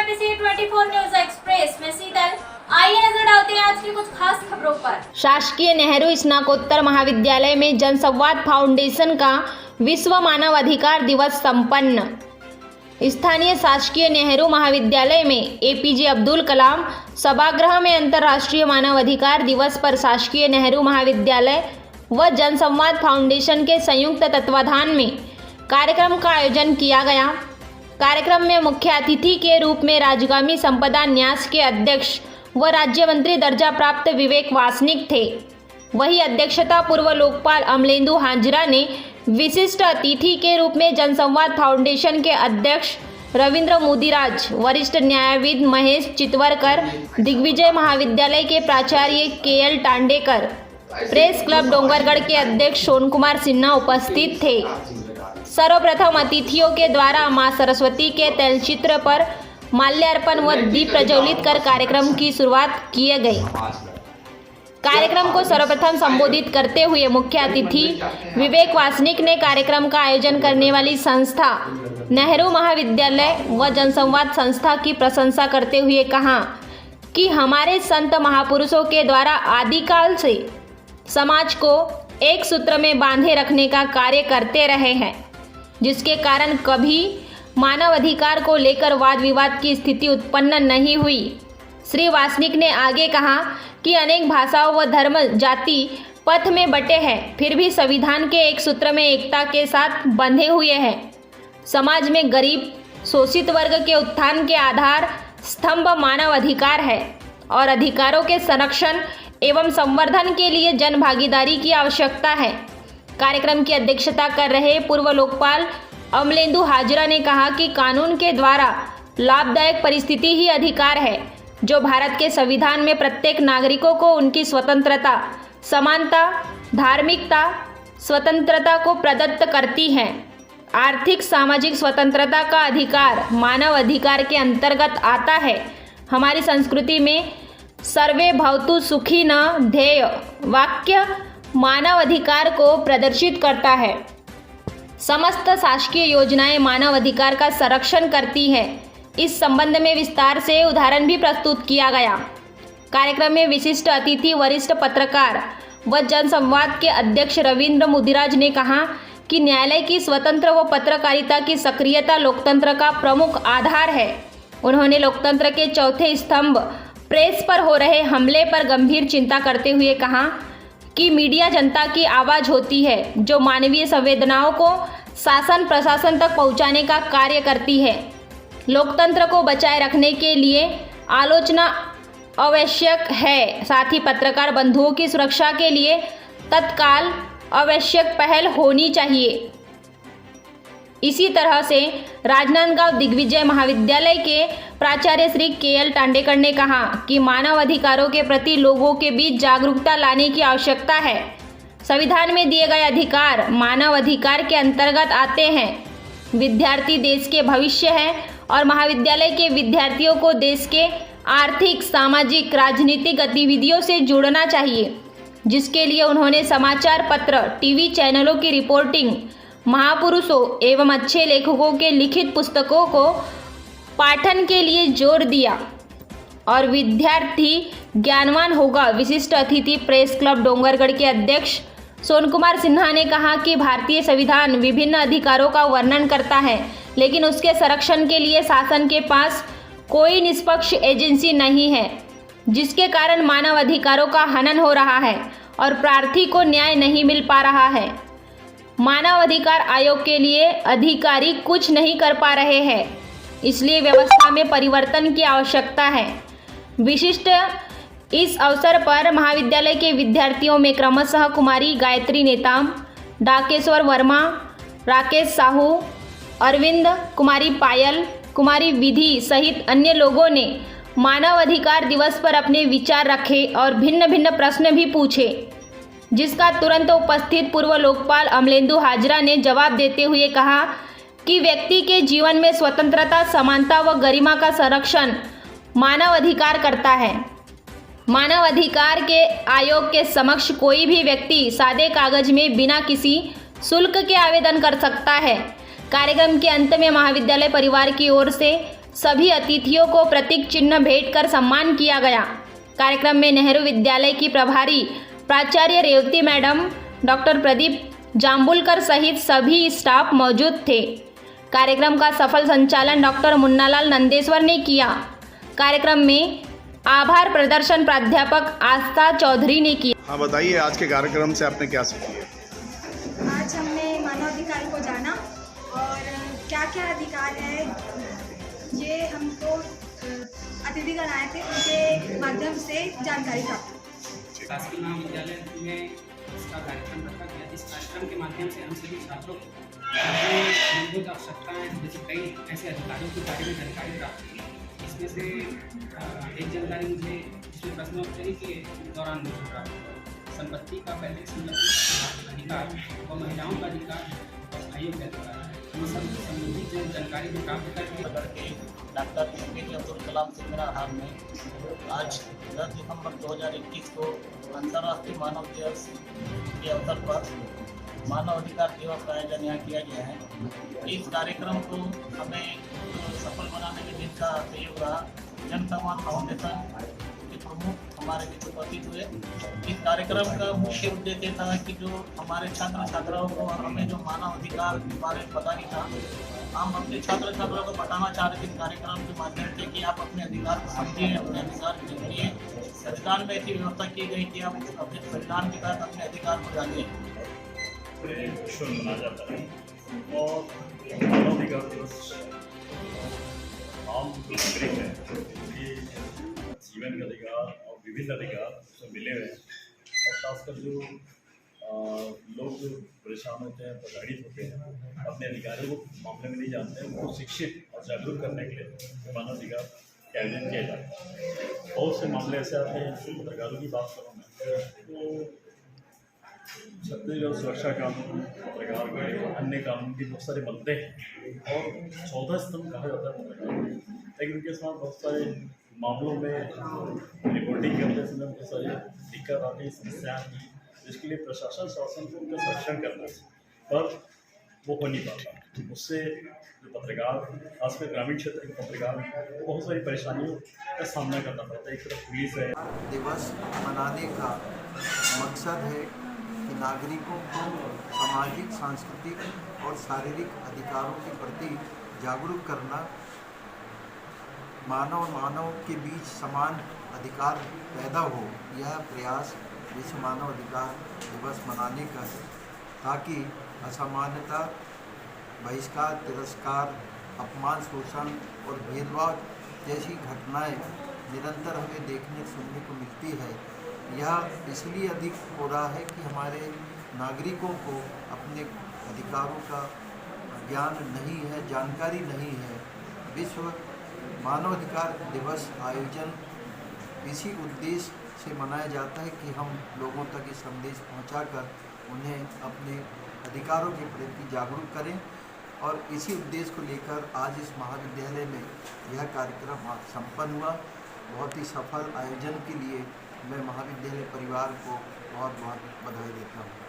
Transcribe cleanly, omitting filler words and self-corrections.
MBC 24 news express में शीतल। आइए नजर डालते हैं आज की कुछ खास खबरों पर। शासकीय नेहरू स्नातकोत्तर महाविद्यालय में जनसंवाद फाउंडेशन का विश्व मानव अधिकार दिवस संपन्न। स्थानीय शासकीय नेहरू महाविद्यालय में एपीजे अब्दुल कलाम सभागृह में अंतर्राष्ट्रीय मानव अधिकार दिवस पर शासकीय नेहरू महाविद्यालय व जनसंवाद फाउंडेशन के संयुक्त तत्वाधान में कार्यक्रम का आयोजन किया गया। कार्यक्रम में मुख्य अतिथि के रूप में राजगामी संपदा न्यास के अध्यक्ष व राज्य मंत्री दर्जा प्राप्त विवेक वासनिक थे। वही अध्यक्षता पूर्व लोकपाल अमलेंदु हाजरा ने विशिष्ट अतिथि के रूप में जनसंवाद फाउंडेशन के अध्यक्ष रविंद्र मुदिराज, वरिष्ठ न्यायविद महेश चितवरकर, दिग्विजय महाविद्यालय के प्राचार्य KL Tandekar, press club Dongargarh के अध्यक्ष सोन कुमार सिन्हा उपस्थित थे। सर्वप्रथम अतिथियों के द्वारा मां सरस्वती के तैलचित्र पर माल्यार्पण व दीप प्रज्वलित कर कार्यक्रम की शुरुआत किए गई। कार्यक्रम को सर्वप्रथम संबोधित करते हुए मुख्य अतिथि विवेक वासनिक ने कार्यक्रम का आयोजन करने वाली संस्था नेहरू महाविद्यालय व जनसंवाद संस्था की प्रशंसा करते हुए कहा कि हमारे संत महापुरुषों के द्वारा आदिकाल से समाज को एक सूत्र में बांधे रखने का कार्य करते रहे हैं, जिसके कारण कभी मानव अधिकार को लेकर वाद विवाद की स्थिति उत्पन्न नहीं हुई। श्री वासनिक ने आगे कहा कि अनेक भाषाओं व धर्म जाति पथ में बटे हैं, फिर भी संविधान के एक सूत्र में एकता के साथ बंधे हुए हैं। समाज में गरीब शोषित वर्ग के उत्थान के आधार स्तंभ मानव अधिकार है और अधिकारों के संरक्षण एवं संवर्धन के लिए जन भागीदारी की आवश्यकता है। कार्यक्रम की अध्यक्षता कर रहे पूर्व लोकपाल अमलेंदु हाजरा ने कहा कि कानून के द्वारा लाभदायक परिस्थिति ही अधिकार है, जो भारत के संविधान में प्रत्येक नागरिकों को उनकी स्वतंत्रता, समानता, धार्मिकता, स्वतंत्रता को प्रदत्त करती है। आर्थिक सामाजिक स्वतंत्रता का अधिकार मानव अधिकार के अंतर्गत आता है। हमारी संस्कृति में सर्वे भवतु सुखी न ध्येय वाक्य मानव अधिकार को प्रदर्शित करता है। समस्त शासकीय योजनाएं मानव अधिकार का संरक्षण करती है। इस संबंध में विस्तार से उदाहरण भी प्रस्तुत किया गया। कार्यक्रम में विशिष्ट अतिथि वरिष्ठ पत्रकार व जनसंवाद के अध्यक्ष रविंद्र मुदिराज ने कहा कि न्यायालय की स्वतंत्र व पत्रकारिता की सक्रियता लोकतंत्र का प्रमुख आधार है। उन्होंने लोकतंत्र के चौथे स्तंभ प्रेस पर हो रहे हमले पर गंभीर चिंता करते हुए कहा कि मीडिया जनता की आवाज़ होती है, जो मानवीय संवेदनाओं को शासन प्रशासन तक पहुंचाने का कार्य करती है। लोकतंत्र को बचाए रखने के लिए आलोचना आवश्यक है, साथ ही पत्रकार बंधुओं की सुरक्षा के लिए तत्काल आवश्यक पहल होनी चाहिए। इसी तरह से राजनांदगांव दिग्विजय महाविद्यालय के प्राचार्य श्री केएल टांडेकर ने कहा कि मानव अधिकारों के प्रति लोगों के बीच जागरूकता लाने की आवश्यकता है। संविधान में दिए गए अधिकार मानव अधिकार के अंतर्गत आते हैं। विद्यार्थी देश के भविष्य है और महाविद्यालय के विद्यार्थियों को देश के आर्थिक, सामाजिक, राजनीतिक गतिविधियों से जुड़ना चाहिए, जिसके लिए उन्होंने समाचार पत्र, टीवी चैनलों की रिपोर्टिंग, महापुरुषों एवं अच्छे लेखकों के लिखित पुस्तकों को पाठन के लिए जोर दिया और विद्यार्थी ज्ञानवान होगा। विशिष्ट अतिथि प्रेस क्लब डोंगरगढ़ के अध्यक्ष सोन कुमार सिन्हा ने कहा कि भारतीय संविधान विभिन्न अधिकारों का वर्णन करता है, लेकिन उसके संरक्षण के लिए शासन के पास कोई निष्पक्ष एजेंसी नहीं है, जिसके कारण मानव अधिकारों का हनन हो रहा है और प्रार्थी को न्याय नहीं मिल पा रहा है। मानव अधिकार आयोग के लिए अधिकारी कुछ नहीं कर पा रहे हैं, इसलिए व्यवस्था में परिवर्तन की आवश्यकता है। विशिष्ट इस अवसर पर महाविद्यालय के विद्यार्थियों में क्रमशः कुमारी गायत्री नेताम, डाकेश्वर वर्मा, राकेश साहू, अरविंद, कुमारी पायल, कुमारी विधि सहित अन्य लोगों ने मानव अधिकार दिवस पर अपने विचार रखे और भिन्न भिन्न प्रश्न भी पूछे, जिसका तुरंत उपस्थित पूर्व लोकपाल अमलेंदु हाजरा ने जवाब देते हुए कहा कि व्यक्ति के जीवन में स्वतंत्रता, समानता व गरिमा का संरक्षण मानव अधिकार करता है। मानव अधिकार के आयोग के समक्ष कोई भी व्यक्ति सादे कागज में बिना किसी शुल्क के आवेदन कर सकता है। कार्यक्रम के अंत में महाविद्यालय परिवार की ओर से सभी अतिथियों को प्रतीक चिन्ह भेंट कर सम्मान किया गया। कार्यक्रम में नेहरू विद्यालय की प्रभारी प्राचार्य रेवती मैडम, डॉक्टर प्रदीप जाम्बुलकर सहित सभी स्टाफ मौजूद थे। कार्यक्रम का सफल संचालन डॉक्टर मुन्नालाल नंदेश्वर ने किया। कार्यक्रम में आभार प्रदर्शन प्राध्यापक आस्था चौधरी ने किया। हाँ बताइए, आज के कार्यक्रम से आपने क्या सीखी है? आज हमने मानवाधिकार को जाना और क्या क्या अधिकार है ये हमको अतिथिगण आए थे उनके माध्यम से जानकारी प्राप्त हुई। शासकीय महाविद्यालय में इसका कार्यक्रम रखा गया। इस कार्यक्रम के माध्यम से हम सभी छात्रों को अपनी मूलभूत आवश्यकताएं जैसे कई ऐसे अधिकारियों के बारे में जानकारी प्राप्त की। इसमें से एक जानकारी मुझे इसमें प्रश्नोत्तरी के दौरान मुझे प्राप्त हुआ। संपत्ति का पहले संपत्ति अधिकार और महिलाओं का अधिकार और आयोग का अधिकार, ये सब संबंधित जानकारी को प्राप्त करके डॉक्टर APJ अब्दुल कलाम से मेरा हाल में आज 10 दिसंबर 2021 को अंतर्राष्ट्रीय मानव दिवस के अवसर पर मानव अधिकार दिवस का आयोजन यहाँ किया गया है। इस कार्यक्रम को हमें सफल बनाने में जिनका सहयोग रहा, जन सम्मान फाउंडेशन के प्रमुख हमारे बीच उपस्थित हुए। इस कार्यक्रम का मुख्य उद्देश्य था कि जो हमारे छात्र छात्राओं को और हमें जो मानव अधिकार के बारे में पता नहीं था, हम अपने छात्र छात्राओं को बताना चाह रहे थे इस कार्यक्रम के माध्यम से कि आप अपने अधिकार को समझिए, अपने अधिकार को जानिए। संविधान में ऐसी व्यवस्था की गई कि आप अपने संविधान के तहत अपने अधिकार को जानिए। विश्व में मनाया जाता है और मानवाधिकार दिवस आम नागरिक है कि जीवन का अधिकार और विभिन्न अधिकार उसमें मिले हुए हैं। और खासकर जो लोग जो परेशान होते हैं, प्रताड़ित होते हैं, अपने अधिकारों को मामले में नहीं जानते हैं, उनको शिक्षित और जागरूक करने के लिए मानवाधिकार का आयोजन किया जाता है। बहुत से मामले ऐसे आते हैं, जैसे पत्रकारों की बात करूँ मैं तो छत्तीसगढ़ सुरक्षा कानून, पत्रकार के अन्य कानून के बहुत सारे बनते हैं और 14 स्तंभ कहा जाता है पत्रकार, लेकिन उनके साथ बहुत सारे मामलों में रिपोर्टिंग करते समय बहुत सारी दिक्कत आती, समस्या आती, जिसके लिए प्रशासन शासन को उनका संरक्षण करना है, पर वो हो नहीं पाता। उससे जो पत्रकार, खासकर ग्रामीण क्षेत्र के पत्रकार, बहुत सारी परेशानियों का सामना करना पड़ता है। एक तरफ पुलिस है। दिवस मनाने का मकसद है कि नागरिकों को सामाजिक, सांस्कृतिक और शारीरिक अधिकारों के प्रति जागरूक करना, मानव के बीच समान अधिकार पैदा हो, यह प्रयास विश्व मानव अधिकार दिवस मनाने का है, ताकि असमानता, बहिष्कार, तिरस्कार, अपमान, शोषण और भेदभाव जैसी घटनाएं निरंतर हमें देखने सुनने को मिलती है। यह इसलिए अधिक हो रहा है कि हमारे नागरिकों को अपने अधिकारों का ज्ञान नहीं है, जानकारी नहीं है। विश्व मानवाधिकार दिवस आयोजन इसी उद्देश्य से मनाया जाता है कि हम लोगों तक ये संदेश पहुंचाकर उन्हें अपने अधिकारों के प्रति जागरूक करें, और इसी उद्देश्य को लेकर आज इस महाविद्यालय में यह कार्यक्रम संपन्न हुआ। बहुत ही सफल आयोजन के लिए मैं महाविद्यालय परिवार को बहुत बहुत बधाई देता हूँ।